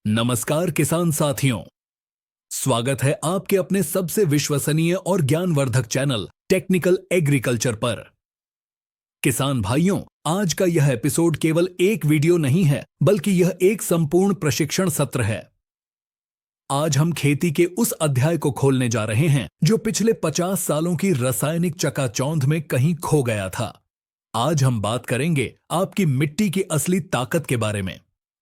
नमस्कार किसान साथियों, स्वागत है आपके अपने सबसे विश्वसनीय और ज्ञानवर्धक चैनल टेक्निकल एग्रीकल्चर पर। किसान भाइयों, आज का यह एपिसोड केवल एक वीडियो नहीं है, बल्कि यह एक संपूर्ण प्रशिक्षण सत्र है। आज हम खेती के उस अध्याय को खोलने जा रहे हैं जो पिछले 50 सालों की रासायनिक चकाचौंध में कहीं खो गया था। आज हम बात करेंगे आपकी मिट्टी की असली ताकत के बारे में।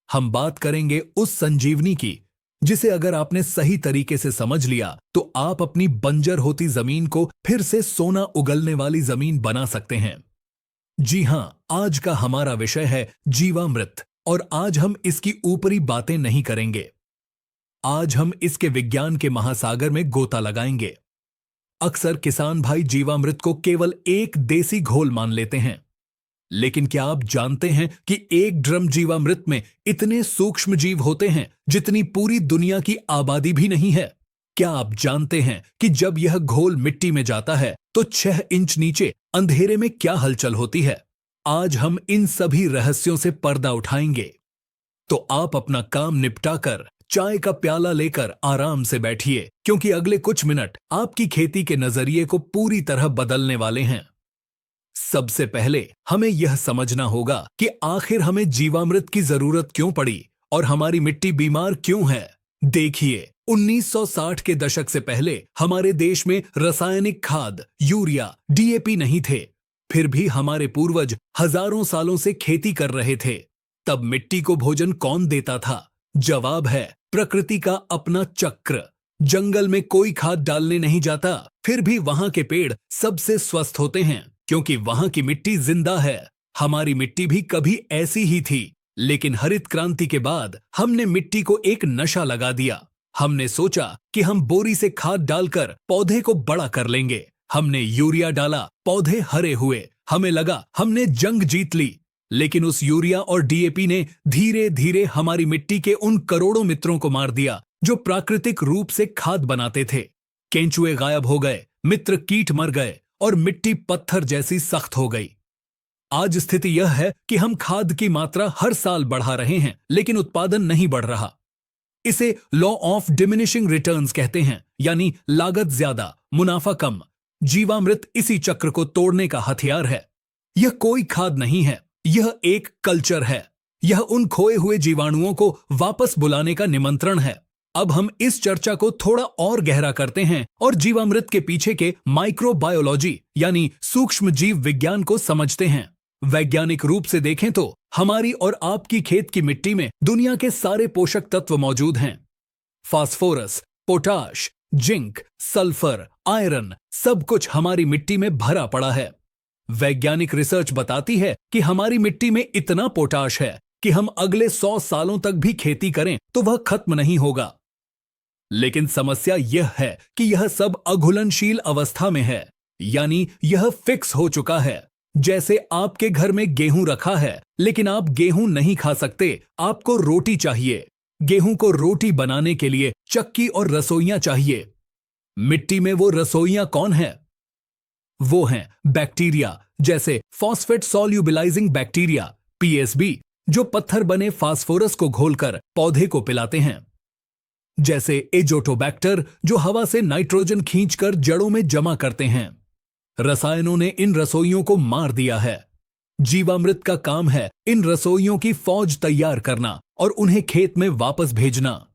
हम बात करेंगे उस संजीवनी की जिसे अगर आपने सही तरीके से समझ लिया तो आप अपनी बंजर होती जमीन को फिर से सोना उगलने वाली जमीन बना सकते हैं। जी हां, आज का हमारा विषय है जीवामृत, और आज हम इसकी ऊपरी बातें नहीं करेंगे। आज हम इसके विज्ञान के महासागर में गोता लगाएंगे। अक्सर किसान भाई जीवामृत को केवल एक देसी घोल मान लेते हैं, लेकिन क्या आप जानते हैं कि एक ड्रम जीवामृत में इतने सूक्ष्म जीव होते हैं जितनी पूरी दुनिया की आबादी भी नहीं है? क्या आप जानते हैं कि जब यह घोल मिट्टी में जाता है तो 6 इंच नीचे अंधेरे में क्या हलचल होती है? आज हम इन सभी रहस्यों से पर्दा उठाएंगे। तो आप अपना काम निपटाकर चाय का प्याला लेकर आराम से बैठिए, क्योंकि अगले कुछ मिनट आपकी खेती के नजरिए को पूरी तरह बदलने वाले हैं। सबसे पहले हमें यह समझना होगा कि आखिर हमें जीवामृत की जरूरत क्यों पड़ी और हमारी मिट्टी बीमार क्यों है। देखिए, 1960 के दशक से पहले हमारे देश में रासायनिक खाद, यूरिया, डीएपी नहीं थे। फिर भी हमारे पूर्वज हजारों सालों से खेती कर रहे थे। तब मिट्टी को भोजन कौन देता था? जवाब है प्रकृति का अपना चक्र। जंगल में कोई खाद डालने नहीं जाता, फिर भी वहां के पेड़ सबसे स्वस्थ होते हैं, क्योंकि वहां की मिट्टी जिंदा है। हमारी मिट्टी भी कभी ऐसी ही थी, लेकिन हरित क्रांति के बाद हमने मिट्टी को एक नशा लगा दिया। हमने सोचा कि हम बोरी से खाद डालकर पौधे को बड़ा कर लेंगे। हमने यूरिया डाला, पौधे हरे हुए। हमें लगा हमने जंग जीत ली। लेकिन उस यूरिया और डीएपी ने धीरे धीरे हमारी मिट्टी के उन करोड़ों मित्रों को मार दिया जो प्राकृतिक रूप से खाद बनाते थे। केंचुए गायब हो गए, मित्र कीट मर गए और मिट्टी पत्थर जैसी सख्त हो गई। आज स्थिति यह है कि हम खाद की मात्रा हर साल बढ़ा रहे हैं, लेकिन उत्पादन नहीं बढ़ रहा। इसे लॉ ऑफ डिमिनिशिंग रिटर्न्स कहते हैं, यानी लागत ज्यादा, मुनाफा कम। जीवामृत इसी चक्र को तोड़ने का हथियार है। यह कोई खाद नहीं है, यह एक कल्चर है। यह उन खोए हुए जीवाणुओं को वापस बुलाने का निमंत्रण है। अब हम इस चर्चा को थोड़ा और गहरा करते हैं और जीवामृत के पीछे के माइक्रोबायोलॉजी यानी सूक्ष्म जीव विज्ञान को समझते हैं। वैज्ञानिक रूप से देखें तो हमारी और आपकी खेत की मिट्टी में दुनिया के सारे पोषक तत्व मौजूद हैं। Phosphorus, potash, zinc, sulphur, iron, सब कुछ हमारी मिट्टी में भरा पड़ा है। वैज्ञानिक रिसर्च बताती है कि हमारी मिट्टी में इतना पोटाश है कि हम अगले 100 सालों तक भी खेती करें तो वह खत्म नहीं होगा। लेकिन समस्या यह है कि यह सब अघुलनशील अवस्था में है, यानी यह फिक्स हो चुका है। जैसे आपके घर में गेहूं रखा है, लेकिन आप गेहूं नहीं खा सकते, आपको रोटी चाहिए। गेहूं को रोटी बनाने के लिए चक्की और रसोइयां चाहिए। मिट्टी में वो रसोइयां कौन है? वो हैं बैक्टीरिया, जैसे फॉस्फेट सॉल्युबिलाइजिंग बैक्टीरिया पीएसबी, जो पत्थर बने फास्फोरस को घोलकर पौधे को पिलाते हैं। जैसे एजोटोबैक्टर, जो हवा से नाइट्रोजन खींचकर जड़ों में जमा करते हैं। रसायनों ने इन रसोइयों को मार दिया है। जीवामृत का काम है इन रसोइयों की फौज तैयार करना और उन्हें खेत में वापस भेजना।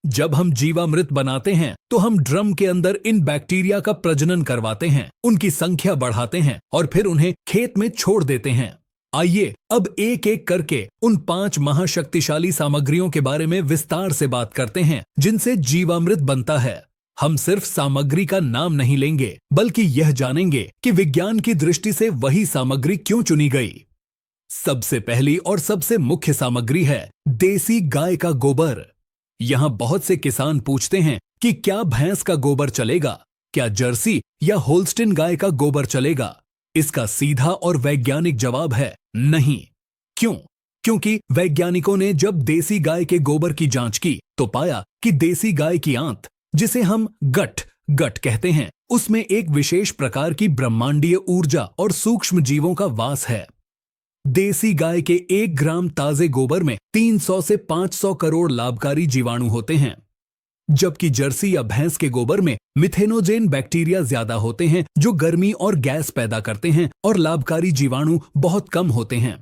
जब हम जीवामृत बनाते हैं तो हम ड्रम के अंदर इन बैक्टीरिया का प्रजनन करवाते हैं, उनकी संख्या बढ़ाते हैं और फिर उन्हें खेत में छोड़ देते हैं। आइए अब एक एक करके उन 5 महाशक्तिशाली सामग्रियों के बारे में विस्तार से बात करते हैं जिनसे जीवामृत बनता है। हम सिर्फ सामग्री का नाम नहीं लेंगे, बल्कि यह जानेंगे कि विज्ञान की दृष्टि से वही सामग्री क्यों चुनी गई। सबसे पहली और सबसे मुख्य सामग्री है देसी गाय का गोबर। यहां बहुत से किसान पूछते हैं कि क्या भैंस का गोबर चलेगा, क्या जर्सी या होल्स्टिन गाय का गोबर चलेगा? इसका सीधा और वैज्ञानिक जवाब है नहीं। क्यों? क्योंकि वैज्ञानिकों ने जब देसी गाय के गोबर की जांच की तो पाया कि देसी गाय की आंत, जिसे हम गट कहते हैं, उसमें एक विशेष प्रकार की ब्रह्मांडीय ऊर्जा और सूक्ष्म जीवों का वास है। देसी गाय के 1 ग्राम ताजे गोबर में 300 से 500 करोड़ लाभकारी जीवाणु होते हैं, जबकि जर्सी या भैंस के गोबर में मिथेनोजेन बैक्टीरिया ज्यादा होते हैं जो गर्मी और गैस पैदा करते हैं और लाभकारी जीवाणु बहुत कम होते हैं।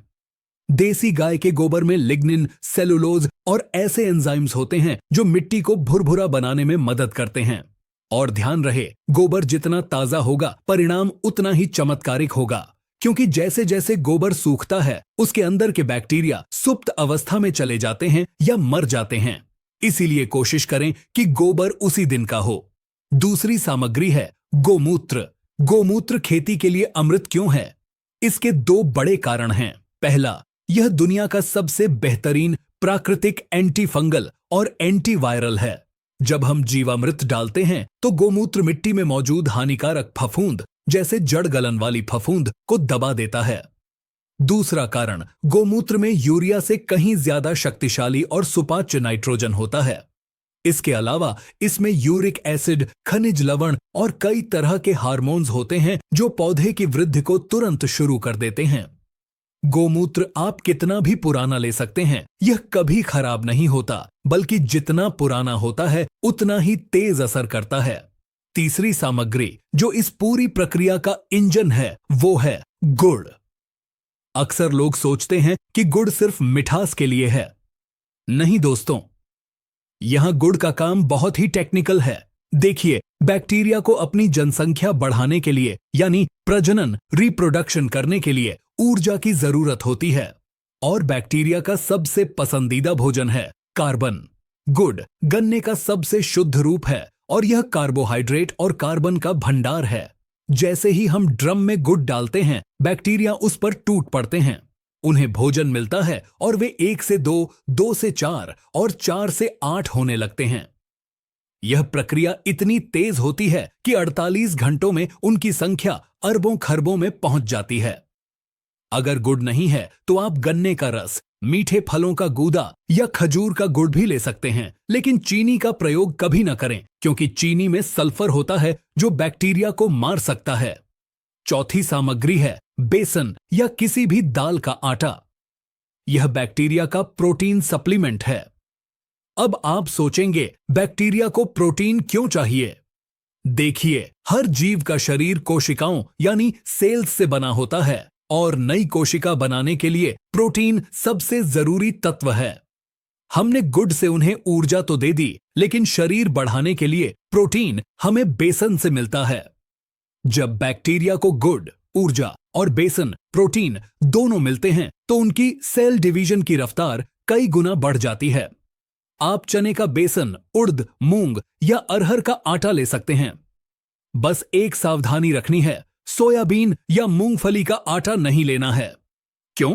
देसी गाय के गोबर में लिग्निन, सेलुलोज और ऐसे एंजाइम्स होते हैं जो मिट्टी को भुरभुरा बनाने में मदद करते हैं। और ध्यान रहे, गोबर जितना ताजा होगा परिणाम उतना ही चमत्कारिक होगा, क्योंकि जैसे जैसे गोबर सूखता है उसके अंदर के बैक्टीरिया सुप्त अवस्था में चले जाते हैं या मर जाते हैं। इसीलिए कोशिश करें कि गोबर उसी दिन का हो। दूसरी सामग्री है गोमूत्र। गोमूत्र खेती के लिए अमृत क्यों है? इसके 2 बड़े कारण हैं। पहला, यह दुनिया का सबसे बेहतरीन प्राकृतिक एंटी फंगल और एंटी वायरल है। जब हम जीवामृत डालते हैं तो गोमूत्र मिट्टी में मौजूद हानिकारक फफूंद जैसे जड़ गलन वाली फफूंद को दबा देता है। दूसरा कारण, गोमूत्र में यूरिया से कहीं ज्यादा शक्तिशाली और सुपाच्य नाइट्रोजन होता है। इसके अलावा इसमें यूरिक एसिड, खनिज लवण और कई तरह के हार्मोन्स होते हैं जो पौधे की वृद्धि को तुरंत शुरू कर देते हैं। गोमूत्र आप कितना भी पुराना ले सकते हैं, यह कभी खराब नहीं होता, बल्कि जितना पुराना होता है उतना ही तेज असर करता है। तीसरी सामग्री जो इस पूरी प्रक्रिया का इंजन है वो है गुड़। अक्सर लोग सोचते हैं कि गुड़ सिर्फ मिठास के लिए है। नहीं दोस्तों, यहां गुड़ का काम बहुत ही टेक्निकल है। देखिए, बैक्टीरिया को अपनी जनसंख्या बढ़ाने के लिए यानी प्रजनन, रिप्रोडक्शन करने के लिए ऊर्जा की जरूरत होती है, और बैक्टीरिया का सबसे पसंदीदा भोजन है कार्बन। गुड़ गन्ने का सबसे शुद्ध रूप है और यह कार्बोहाइड्रेट और कार्बन का भंडार है। जैसे ही हम ड्रम में गुड़ डालते हैं, बैक्टीरिया उस पर टूट पड़ते हैं, उन्हें भोजन मिलता है और वे 1 से 2, 2 से 4 और 4 से 8 होने लगते हैं। यह प्रक्रिया इतनी तेज होती है कि 48 घंटों में उनकी संख्या अरबों खरबों में पहुंच जाती है। अगर गुड़ नहीं है तो आप गन्ने का रस, मीठे फलों का गूदा या खजूर का गुड़ भी ले सकते हैं, लेकिन चीनी का प्रयोग कभी न करें, क्योंकि चीनी में सल्फर होता है जो बैक्टीरिया को मार सकता है। चौथी सामग्री है बेसन या किसी भी दाल का आटा। यह बैक्टीरिया का प्रोटीन सप्लीमेंट है। अब आप सोचेंगे, बैक्टीरिया को प्रोटीन क्यों चाहिए? देखिए, हर जीव का शरीर कोशिकाओं यानी सेल्स से बना होता है और नई कोशिका बनाने के लिए प्रोटीन सबसे जरूरी तत्व है। हमने गुड़ से उन्हें ऊर्जा तो दे दी, लेकिन शरीर बढ़ाने के लिए प्रोटीन हमें बेसन से मिलता है। जब बैक्टीरिया को गुड़, ऊर्जा और बेसन, प्रोटीन दोनों मिलते हैं तो उनकी सेल डिवीजन की रफ्तार कई गुना बढ़ जाती है। आप चने का बेसन, उड़द, मूंग या अरहर का आटा ले सकते हैं। बस एक सावधानी रखनी है, सोयाबीन या मूंगफली का आटा नहीं लेना है। क्यों?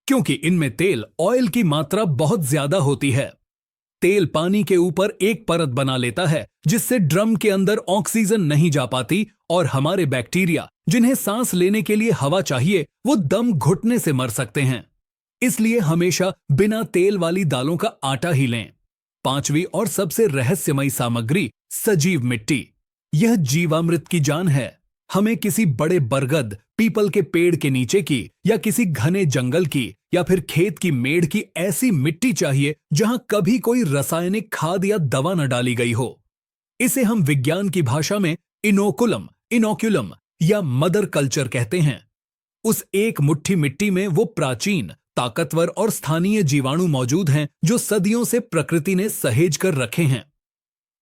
क्योंकि इनमें तेल, ऑयल की मात्रा बहुत ज्यादा होती है। तेल पानी के ऊपर एक परत बना लेता है, जिससे ड्रम के अंदर ऑक्सीजन नहीं जा पाती और हमारे बैक्टीरिया, जिन्हें सांस लेने के लिए हवा चाहिए, वो दम घुटने से मर सकते हैं। इसलिए हमेशा बिना तेल वाली दालों का आटा ही लें। पांचवी और सबसे रहस्यमयी सामग्री सजीव मिट्टी। यह जीवामृत की जान है। हमें किसी बड़े बरगद, पीपल के पेड़ के नीचे की या किसी घने जंगल की या फिर खेत की मेड़ की ऐसी मिट्टी चाहिए जहां कभी कोई रासायनिक खाद या दवा न डाली गई हो। इसे हम विज्ञान की भाषा में इनोकुलम या मदर कल्चर कहते हैं। उस एक मुट्ठी मिट्टी में वो प्राचीन, ताकतवर और स्थानीय जीवाणु मौजूद हैं जो सदियों से प्रकृति ने सहेज कर रखे हैं।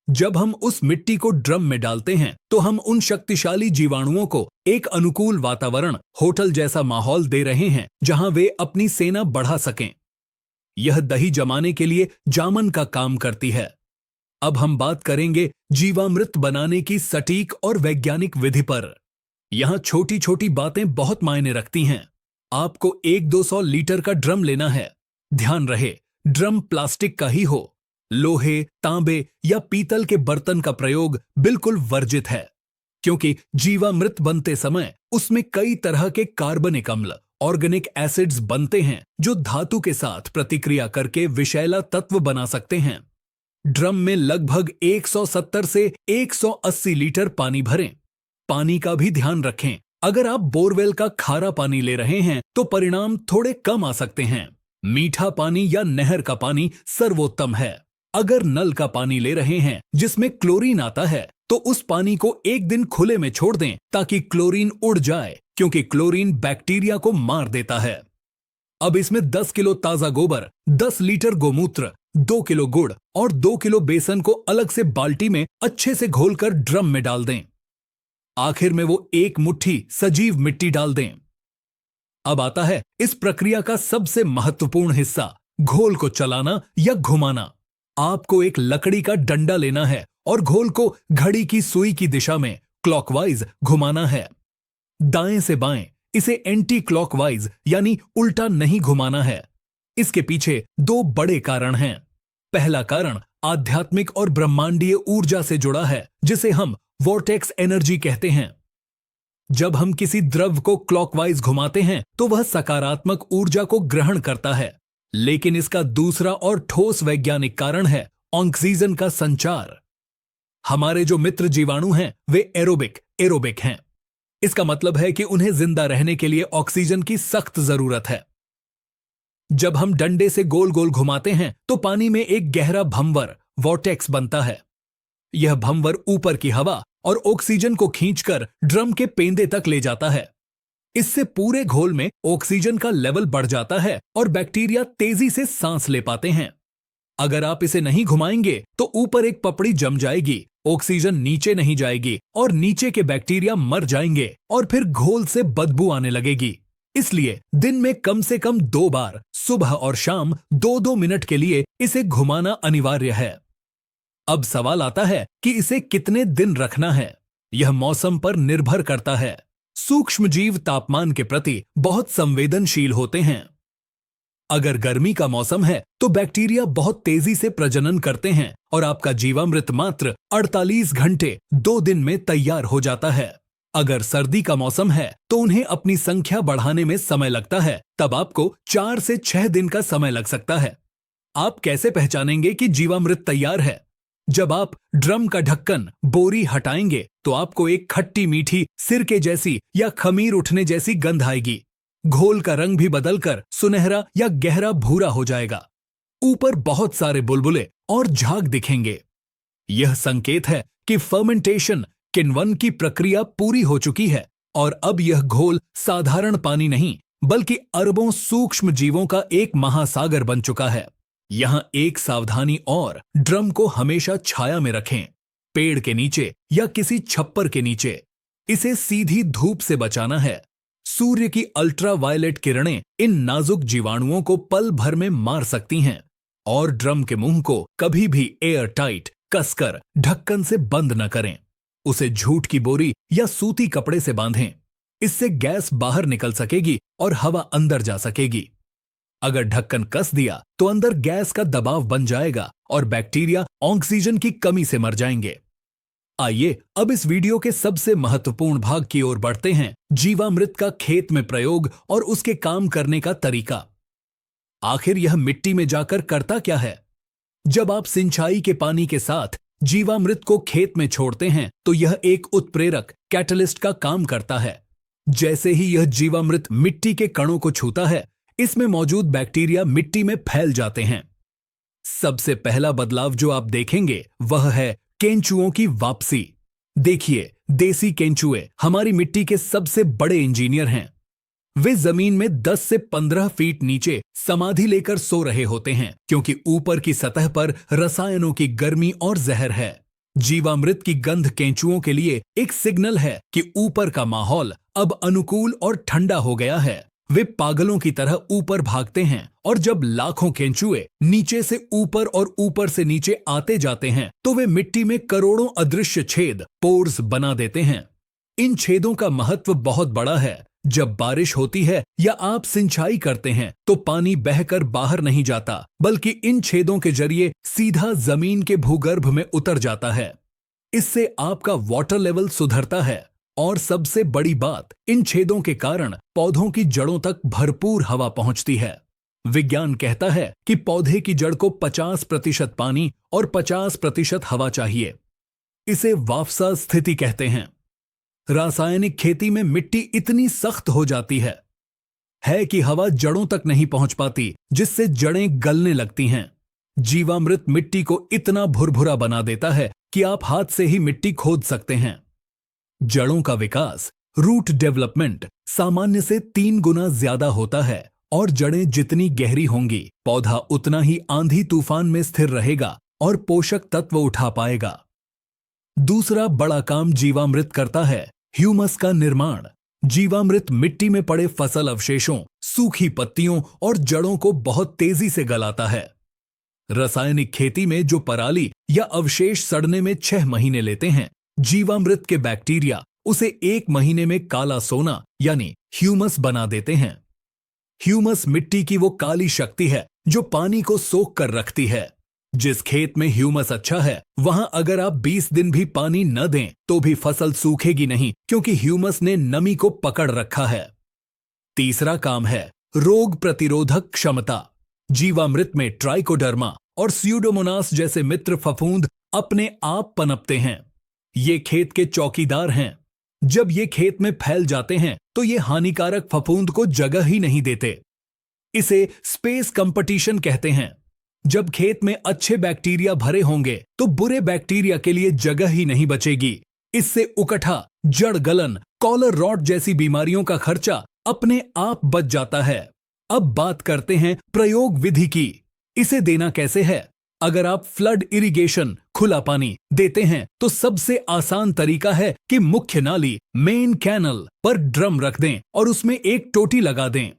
जब हम उस मिट्टी को ड्रम में डालते हैं तो हम उन शक्तिशाली जीवाणुओं को एक अनुकूल वातावरण, होटल जैसा माहौल दे रहे हैं जहां वे अपनी सेना बढ़ा सकें। यह दही जमाने के लिए जामन का काम करती है। अब हम बात करेंगे जीवामृत बनाने की सटीक और वैज्ञानिक विधि पर। यहां छोटी छोटी बातें बहुत मायने रखती हैं। आपको 100-200 लीटर का ड्रम लेना है। ध्यान रहे, ड्रम प्लास्टिक का ही हो। लोहे, तांबे या पीतल के बर्तन का प्रयोग बिल्कुल वर्जित है, क्योंकि जीवामृत बनते समय उसमें कई तरह के कार्बनिक अम्ल, ऑर्गेनिक एसिड्स बनते हैं जो धातु के साथ प्रतिक्रिया करके विषैला तत्व बना सकते हैं। ड्रम में लगभग 170 से 180 लीटर पानी भरें। पानी का भी ध्यान रखें, अगर आप बोरवेल का खारा पानी ले रहे हैं तो परिणाम थोड़े कम आ सकते हैं। मीठा पानी या नहर का पानी सर्वोत्तम है। अगर नल का पानी ले रहे हैं जिसमें क्लोरीन आता है तो उस पानी को एक दिन खुले में छोड़ दें ताकि क्लोरीन उड़ जाए, क्योंकि क्लोरीन बैक्टीरिया को मार देता है। अब इसमें 10 किलो ताजा गोबर, 10 लीटर गोमूत्र, 2 किलो गुड़ और 2 किलो बेसन को अलग से बाल्टी में अच्छे से घोलकर ड्रम में डाल दें। आखिर में वो 1 मुट्ठी सजीव मिट्टी डाल दें। अब आता है इस प्रक्रिया का सबसे महत्वपूर्ण हिस्सा, घोल को चलाना या घुमाना। आपको एक लकड़ी का डंडा लेना है और घोल को घड़ी की सुई की दिशा में क्लॉकवाइज घुमाना है। दाएं से बाएं, इसे एंटी क्लॉकवाइज यानी उल्टा नहीं घुमाना है। इसके पीछे 2 बड़े कारण हैं। पहला कारण आध्यात्मिक और ब्रह्मांडीय ऊर्जा से जुड़ा है, जिसे हम वॉर्टेक्स एनर्जी कहते हैं। जब हम किसी द्रव को क्लॉकवाइज घुमाते हैं तो वह सकारात्मक ऊर्जा को ग्रहण करता है। लेकिन इसका दूसरा और ठोस वैज्ञानिक कारण है ऑक्सीजन का संचार। हमारे जो मित्र जीवाणु हैं वे एरोबिक हैं। इसका मतलब है कि उन्हें जिंदा रहने के लिए ऑक्सीजन की सख्त जरूरत है। जब हम डंडे से गोल गोल घुमाते हैं तो पानी में एक गहरा भंवर वॉर्टेक्स बनता है। यह भंवर ऊपर की हवा और ऑक्सीजन को खींचकर ड्रम के पेंदे तक ले जाता है। इससे पूरे घोल में ऑक्सीजन का लेवल बढ़ जाता है और बैक्टीरिया तेजी से सांस ले पाते हैं। अगर आप इसे नहीं घुमाएंगे तो ऊपर एक पपड़ी जम जाएगी, ऑक्सीजन नीचे नहीं जाएगी और नीचे के बैक्टीरिया मर जाएंगे और फिर घोल से बदबू आने लगेगी। इसलिए दिन में कम से कम 2 बार, सुबह और शाम 2-2 मिनट के लिए इसे घुमाना अनिवार्य है। अब सवाल आता है कि इसे कितने दिन रखना है। यह मौसम पर निर्भर करता है। सूक्ष्मजीव तापमान के प्रति बहुत संवेदनशील होते हैं। अगर गर्मी का मौसम है तो बैक्टीरिया बहुत तेजी से प्रजनन करते हैं और आपका जीवामृत मात्र 48 घंटे 2 दिन में तैयार हो जाता है। अगर सर्दी का मौसम है तो उन्हें अपनी संख्या बढ़ाने में समय लगता है, तब आपको 4 से 6 दिन का समय लग सकता है। आप कैसे पहचानेंगे कि जीवामृत तैयार है? जब आप ड्रम का ढक्कन, बोरी हटाएंगे तो आपको एक खट्टी मीठी सिरके जैसी या खमीर उठने जैसी गंध आएगी। घोल का रंग भी बदलकर सुनहरा या गहरा भूरा हो जाएगा। ऊपर बहुत सारे बुलबुले और झाग दिखेंगे। यह संकेत है कि फर्मेंटेशन किण्वन की प्रक्रिया पूरी हो चुकी है और अब यह घोल साधारण पानी नहीं बल्कि अरबों सूक्ष्म जीवों का एक महासागर बन चुका है। यहां एक सावधानी और, ड्रम को हमेशा छाया में रखें, पेड़ के नीचे या किसी छप्पर के नीचे। इसे सीधी धूप से बचाना है। सूर्य की अल्ट्रावायलेट किरणें इन नाजुक जीवाणुओं को पल भर में मार सकती हैं। और ड्रम के मुंह को कभी भी एयर टाइट कसकर ढक्कन से बंद न करें। उसे झूठ की बोरी या सूती कपड़े से बांधें। इससे गैस बाहर निकल सकेगी और हवा अंदर जा सकेगी। अगर ढक्कन कस दिया तो अंदर गैस का दबाव बन जाएगा और बैक्टीरिया ऑक्सीजन की कमी से मर जाएंगे। आइए अब इस वीडियो के सबसे महत्वपूर्ण भाग की ओर बढ़ते हैं, जीवामृत का खेत में प्रयोग और उसके काम करने का तरीका। आखिर यह मिट्टी में जाकर करता क्या है? जब आप सिंचाई के पानी के साथ जीवामृत को खेत में छोड़ते हैं तो यह एक उत्प्रेरक कैटलिस्ट का काम करता है। जैसे ही यह जीवामृत मिट्टी के कणों को छूता है, इसमें मौजूद बैक्टीरिया मिट्टी में फैल जाते हैं। सबसे पहला बदलाव जो आप देखेंगे वह है केंचुओं की वापसी। देखिए, देसी केंचुए हमारी मिट्टी के सबसे बड़े इंजीनियर हैं। वे जमीन में 10 से 15 फीट नीचे समाधि लेकर सो रहे होते हैं, क्योंकि ऊपर की सतह पर रसायनों की गर्मी और जहर है। जीवामृत की गंध केंचुओं के लिए एक सिग्नल है कि ऊपर का माहौल अब अनुकूल और ठंडा हो गया है। वे पागलों की तरह ऊपर भागते हैं और जब लाखों केंचुए नीचे से ऊपर और ऊपर से नीचे आते जाते हैं तो वे मिट्टी में करोड़ों अदृश्य छेद, पोर्स बना देते हैं। इन छेदों का महत्व बहुत बड़ा है। जब बारिश होती है या आप सिंचाई करते हैं तो पानी बहकर बाहर नहीं जाता, बल्कि इन छेदों के जरिए सीधा जमीन के भूगर्भ में उतर जाता है। इससे आपका वाटर लेवल सुधरता है और सबसे बड़ी बात, इन छेदों के कारण पौधों की जड़ों तक भरपूर हवा पहुंचती है। विज्ञान कहता है कि पौधे की जड़ को 50% पानी और 50% हवा चाहिए। इसे वाफसा स्थिति कहते हैं। रासायनिक खेती में मिट्टी इतनी सख्त हो जाती है कि हवा जड़ों तक नहीं पहुंच पाती, जिससे जड़ें गलने लगती हैं। जीवामृत मिट्टी को इतना भुरभुरा बना देता है कि आप हाथ से ही मिट्टी खोद सकते हैं। जड़ों का विकास, रूट डेवलपमेंट, सामान्य से 3 गुना ज्यादा होता है और जड़ें जितनी गहरी होंगी, पौधा उतना ही आंधी तूफान में स्थिर रहेगा और पोषक तत्व उठा पाएगा। दूसरा बड़ा काम जीवामृत करता है ह्यूमस का निर्माण। जीवामृत मिट्टी में पड़े फसल अवशेषों, सूखी पत्तियों और जड़ों को बहुत तेजी से गलाता है। रासायनिक खेती में जो पराली या अवशेष सड़ने में 6 महीने लेते हैं, जीवामृत के बैक्टीरिया उसे 1 महीने में काला सोना यानी ह्यूमस बना देते हैं। ह्यूमस मिट्टी की वो काली शक्ति है जो पानी को सोख कर रखती है। जिस खेत में ह्यूमस अच्छा है, वहां अगर आप 20 दिन भी पानी न दें तो भी फसल सूखेगी नहीं, क्योंकि ह्यूमस ने नमी को पकड़ रखा है। तीसरा काम है रोग प्रतिरोधक क्षमता। जीवामृत में ट्राइकोडर्मा और स्यूडोमोनास जैसे मित्र फफूंद अपने आप पनपते हैं। ये खेत के चौकीदार हैं। जब ये खेत में फैल जाते हैं तो ये हानिकारक फफूंद को जगह ही नहीं देते। इसे स्पेस कंपटीशन कहते हैं। जब खेत में अच्छे बैक्टीरिया भरे होंगे तो बुरे बैक्टीरिया के लिए जगह ही नहीं बचेगी। इससे उकठा, जड़ गलन, कॉलर रॉट जैसी बीमारियों का खर्चा अपने आप बच जाता है। अब बात करते हैं प्रयोग विधि की। इसे देना कैसे है? अगर आप फ्लड इरिगेशन, खुला पानी देते हैं तो सबसे आसान तरीका है कि मुख्य नाली, मेन कैनल पर ड्रम रख दें और उसमें एक टोटी लगा दें।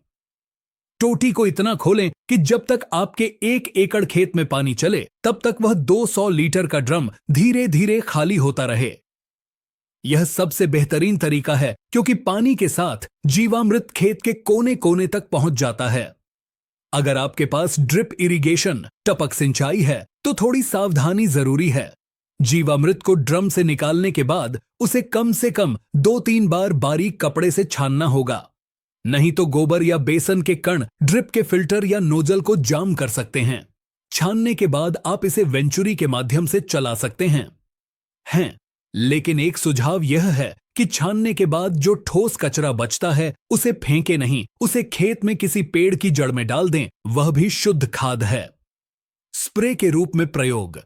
टोटी को इतना खोलें कि जब तक आपके 1 एकड़ खेत में पानी चले तब तक वह 200 लीटर का ड्रम धीरे धीरे खाली होता रहे। यह सबसे बेहतरीन तरीका है, क्योंकि पानी के साथ जीवामृत खेत के कोने कोने तक पहुंच जाता है। अगर आपके पास ड्रिप इरिगेशन, टपक सिंचाई है तो थोड़ी सावधानी जरूरी है। जीवामृत को ड्रम से निकालने के बाद उसे कम से कम 2-3 बार बारीक कपड़े से छानना होगा, नहीं तो गोबर या बेसन के कण ड्रिप के फिल्टर या नोजल को जाम कर सकते हैं। छानने के बाद आप इसे वेंचुरी के माध्यम से चला सकते हैं। लेकिन एक सुझाव यह है कि छानने के बाद जो ठोस कचरा बचता है उसे फेंके नहीं, उसे खेत में किसी पेड़ की जड़ में डाल दें, वह भी शुद्ध खाद है। स्प्रे के रूप में प्रयोग।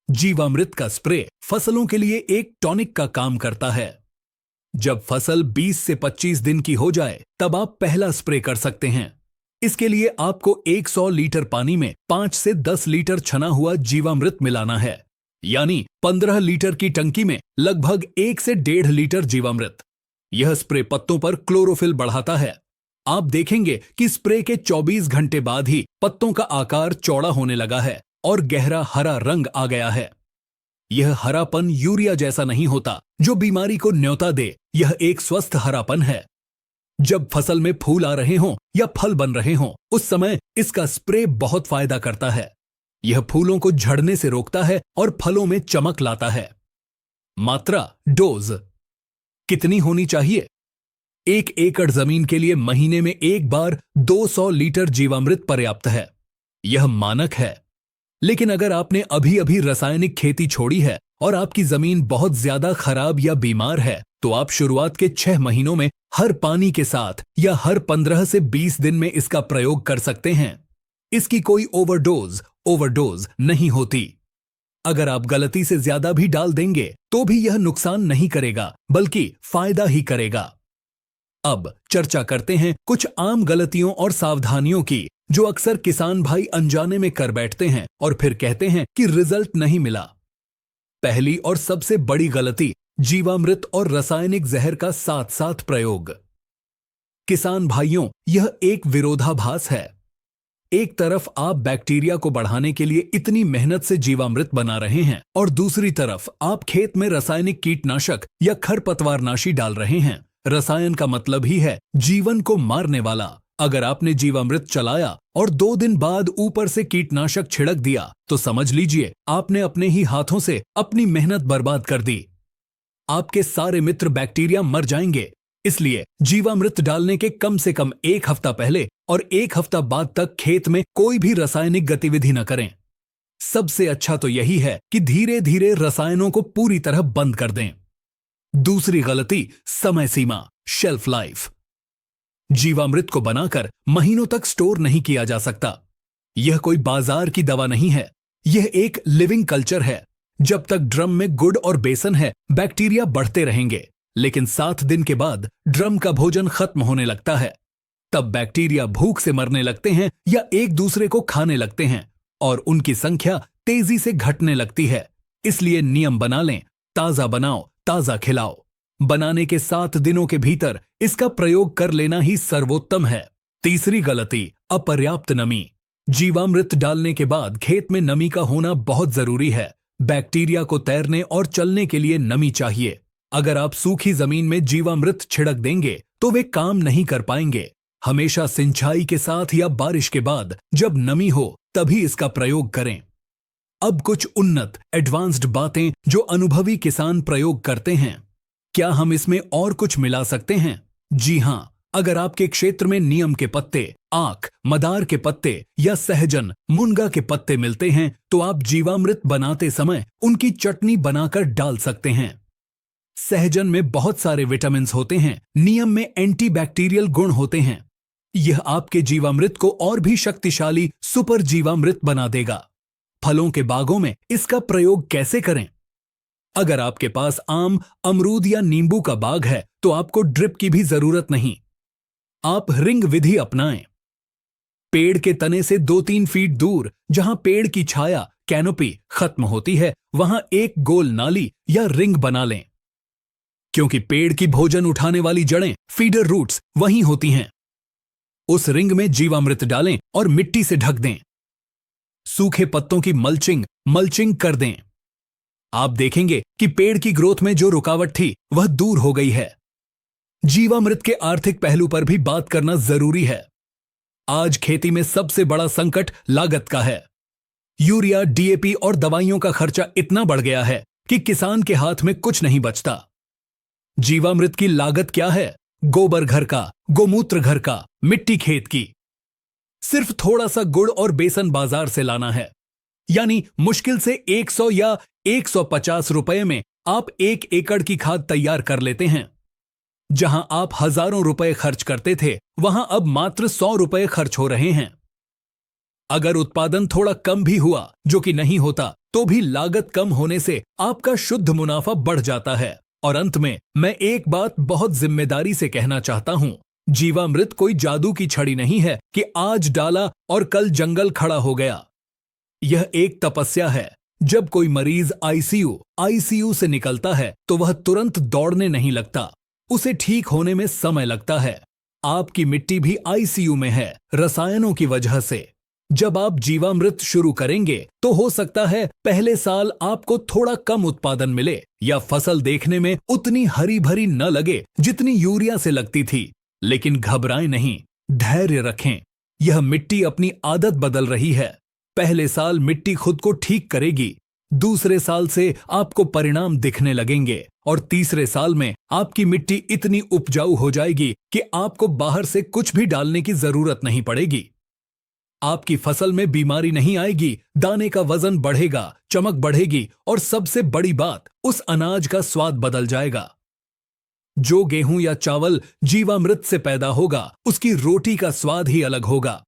जीवामृत का स्प्रे फसलों के लिए एक टॉनिक का काम करता है। जब फसल 20 से 25 दिन की हो जाए तब आप पहला स्प्रे कर सकते हैं। इसके लिए आपको 100 लीटर पानी में 5 से 10 लीटर छना हुआ जीवामृत मिलाना है, यानी 15 लीटर की टंकी में लगभग 1 से 1.5 लीटर जीवामृत। यह स्प्रे पत्तों पर क्लोरोफिल बढ़ाता है। आप देखेंगे कि स्प्रे के 24 घंटे बाद ही पत्तों का आकार चौड़ा होने लगा है और गहरा हरा रंग आ गया है। यह हरापन यूरिया जैसा नहीं होता जो बीमारी को न्योता दे, यह एक स्वस्थ हरापन है। जब फसल में फूल आ रहे हों या फल बन रहे हों, उस समय इसका स्प्रे बहुत फायदा करता है। यह फूलों को झड़ने से रोकता है और फलों में चमक लाता है। मात्रा, डोज कितनी होनी चाहिए? 1 एकड़ जमीन के लिए महीने में 1 बार 200 लीटर जीवामृत पर्याप्त है। यह मानक है। लेकिन अगर आपने अभी अभी रासायनिक खेती छोड़ी है और आपकी जमीन बहुत ज्यादा खराब या बीमार है, तो आप शुरुआत के 6 महीनों में हर पानी के साथ या हर 15 से 20 दिन में इसका प्रयोग कर सकते हैं। इसकी कोई ओवरडोज नहीं होती। अगर आप गलती से ज्यादा भी डाल देंगे तो भी यह नुकसान नहीं करेगा, बल्कि फायदा ही करेगा। अब चर्चा करते हैं कुछ आम गलतियों और सावधानियों की जो अक्सर किसान भाई अनजाने में कर बैठते हैं और फिर कहते हैं कि रिजल्ट नहीं मिला। पहली और सबसे बड़ी गलती, जीवामृत और रासायनिक जहर का साथ साथ प्रयोग। किसान भाइयों, यह एक विरोधाभास है। एक तरफ आप बैक्टीरिया को बढ़ाने के लिए इतनी मेहनत से जीवामृत बना रहे हैं और दूसरी तरफ आप खेत में रासायनिक कीटनाशक या खरपतवारनाशी डाल रहे हैं। रसायन का मतलब ही है जीवन को मारने वाला। अगर आपने जीवामृत चलाया और 2 दिन बाद ऊपर से कीटनाशक छिड़क दिया तो समझ लीजिए आपने अपने ही हाथों से अपनी मेहनत बर्बाद कर दी। आपके सारे मित्र बैक्टीरिया मर जाएंगे। इसलिए जीवामृत डालने के कम से कम 1 हफ्ता पहले और 1 हफ्ता बाद तक खेत में कोई भी रासायनिक गतिविधि न करें। सबसे अच्छा तो यही है कि धीरे धीरे रसायनों को पूरी तरह बंद कर दें। दूसरी गलती, समय सीमा, शेल्फ लाइफ। जीवामृत को बनाकर महीनों तक स्टोर नहीं किया जा सकता। यह कोई बाजार की दवा नहीं है, यह एक लिविंग कल्चर है। जब तक ड्रम में गुड़ और बेसन है, बैक्टीरिया बढ़ते रहेंगे, लेकिन 7 दिन के बाद ड्रम का भोजन खत्म होने लगता है। तब बैक्टीरिया भूख से मरने लगते हैं या एक दूसरे को खाने लगते हैं और उनकी संख्या तेजी से घटने लगती है। इसलिए नियम बना लें, ताजा बनाओ, ताजा खिलाओ। बनाने के 7 दिनों के भीतर इसका प्रयोग कर लेना ही सर्वोत्तम है। तीसरी गलती, अपर्याप्त नमी। जीवामृत डालने के बाद खेत में नमी का होना बहुत जरूरी है। बैक्टीरिया को तैरने और चलने के लिए नमी चाहिए। अगर आप सूखी जमीन में जीवामृत छिड़क देंगे तो वे काम नहीं कर पाएंगे। हमेशा सिंचाई के साथ या बारिश के बाद जब नमी हो तभी इसका प्रयोग करें। अब कुछ उन्नत एडवांस्ड बातें जो अनुभवी किसान प्रयोग करते हैं। क्या हम इसमें और कुछ मिला सकते हैं? जी हां, अगर आपके क्षेत्र में नीम के पत्ते, आक, मदार के पत्ते या सहजन, मुनगा के पत्ते मिलते हैं तो आप जीवामृत बनाते समय उनकी चटनी बनाकर डाल सकते हैं। सहजन में बहुत सारे विटामिन होते हैं, नीम में एंटीबैक्टीरियल गुण होते हैं। यह आपके जीवामृत को और भी शक्तिशाली सुपर जीवामृत बना देगा। फलों के बागों में इसका प्रयोग कैसे करें? अगर आपके पास आम, अमरूद या नींबू का बाग है तो आपको ड्रिप की भी जरूरत नहीं। आप रिंग विधि अपनाएं। पेड़ के तने से 2-3 फीट दूर जहां पेड़ की छाया, कैनोपी खत्म होती है, वहां एक गोल नाली या रिंग बना लें। क्योंकि पेड़ की भोजन उठाने वाली जड़ें, फीडर रूट्स वहीं होती हैं। उस रिंग में जीवामृत डालें और मिट्टी से ढक दें। सूखे पत्तों की मल्चिंग कर दें। आप देखेंगे कि पेड़ की ग्रोथ में जो रुकावट थी वह दूर हो गई है। जीवामृत के आर्थिक पहलू पर भी बात करना जरूरी है। आज खेती में सबसे बड़ा संकट लागत का है। यूरिया, डीएपी और दवाइयों का खर्चा इतना बढ़ गया है कि किसान के हाथ में कुछ नहीं बचता। जीवामृत की लागत क्या है? गोबर घर का, गोमूत्र घर का, मिट्टी खेत की। सिर्फ थोड़ा सा गुड़ और बेसन बाजार से लाना है, यानी मुश्किल से 100 या 150 रुपए में आप 1 एकड़ की खाद तैयार कर लेते हैं। जहां आप हजारों रुपए खर्च करते थे, वहां अब मात्र 100 रुपए खर्च हो रहे हैं। अगर उत्पादन थोड़ा कम भी हुआ, जो कि नहीं होता, तो भी लागत कम होने से आपका शुद्ध मुनाफा बढ़ जाता है। और अंत में मैं एक बात बहुत जिम्मेदारी से कहना चाहता हूं, जीवामृत कोई जादू की छड़ी नहीं है कि आज डाला और कल जंगल खड़ा हो गया। यह एक तपस्या है। जब कोई मरीज आईसीयू से निकलता है तो वह तुरंत दौड़ने नहीं लगता, उसे ठीक होने में समय लगता है। आपकी मिट्टी भी आईसीयू में है, रसायनों की वजह से। जब आप जीवामृत शुरू करेंगे तो हो सकता है पहले साल आपको थोड़ा कम उत्पादन मिले या फसल देखने में उतनी हरी भरी न लगे जितनी यूरिया से लगती थी। लेकिन घबराएं नहीं, धैर्य रखें। यह मिट्टी अपनी आदत बदल रही है। पहले साल मिट्टी खुद को ठीक करेगी, दूसरे साल से आपको परिणाम दिखने लगेंगे और तीसरे साल में आपकी मिट्टी इतनी उपजाऊ हो जाएगी कि आपको बाहर से कुछ भी डालने की जरूरत नहीं पड़ेगी। आपकी फसल में बीमारी नहीं आएगी, दाने का वजन बढ़ेगा, चमक बढ़ेगी और सबसे बड़ी बात, उस अनाज का स्वाद बदल जाएगा। जो गेहूं या चावल जीवामृत से पैदा होगा, उसकी रोटी का स्वाद ही अलग होगा,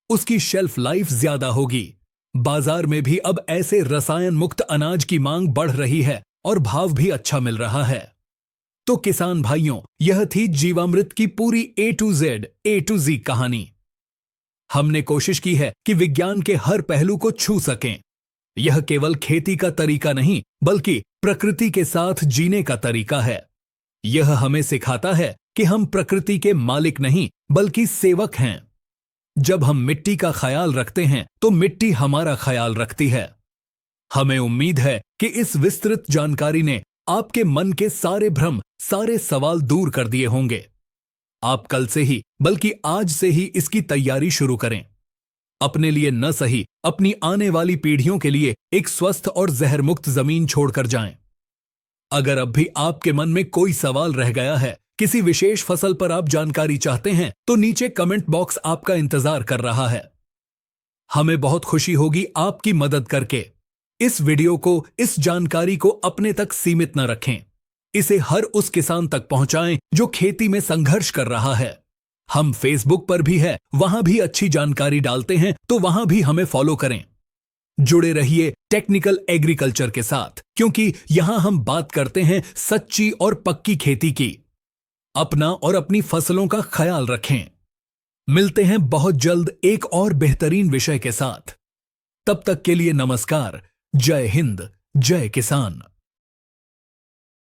उसकी शेल्फ लाइफ ज्यादा होगी। बाजार में भी अब ऐसे रसायन मुक्त अनाज की मांग बढ़ रही है और भाव भी अच्छा मिल रहा है। तो किसान भाइयों, यह थी जीवामृत की पूरी A to Z कहानी। हमने कोशिश की है कि विज्ञान के हर पहलू को छू सकें। यह केवल खेती का तरीका नहीं, बल्कि प्रकृति के साथ जीने का तरीका है। यह हमें सिखाता है कि हम प्रकृति के मालिक नहीं, बल्कि सेवक हैं। जब हम मिट्टी का ख्याल रखते हैं तो मिट्टी हमारा ख्याल रखती है। हमें उम्मीद है कि इस विस्तृत जानकारी ने आपके मन के सारे भ्रम, सारे सवाल दूर कर दिए होंगे। आप कल से ही, बल्कि आज से ही इसकी तैयारी शुरू करें। अपने लिए न सही, अपनी आने वाली पीढ़ियों के लिए एक स्वस्थ और जहर मुक्त जमीन छोड़कर जाएं। अगर अब भी आपके मन में कोई सवाल रह गया है, किसी विशेष फसल पर आप जानकारी चाहते हैं, तो नीचे कमेंट बॉक्स आपका इंतजार कर रहा है। हमें बहुत खुशी होगी आपकी मदद करके। इस वीडियो को, इस जानकारी को अपने तक सीमित न रखें। इसे हर उस किसान तक पहुंचाएं जो खेती में संघर्ष कर रहा है। हम फेसबुक पर भी है, वहां भी अच्छी जानकारी डालते हैं, तो वहां भी हमें फॉलो करें। जुड़े रहिए टेक्निकल एग्रीकल्चर के साथ, क्योंकि यहां हम बात करते हैं सच्ची और पक्की खेती की। अपना और अपनी फसलों का ख्याल रखें। मिलते हैं बहुत जल्द एक और बेहतरीन विषय के साथ। तब तक के लिए नमस्कार। जय हिंद, जय किसान।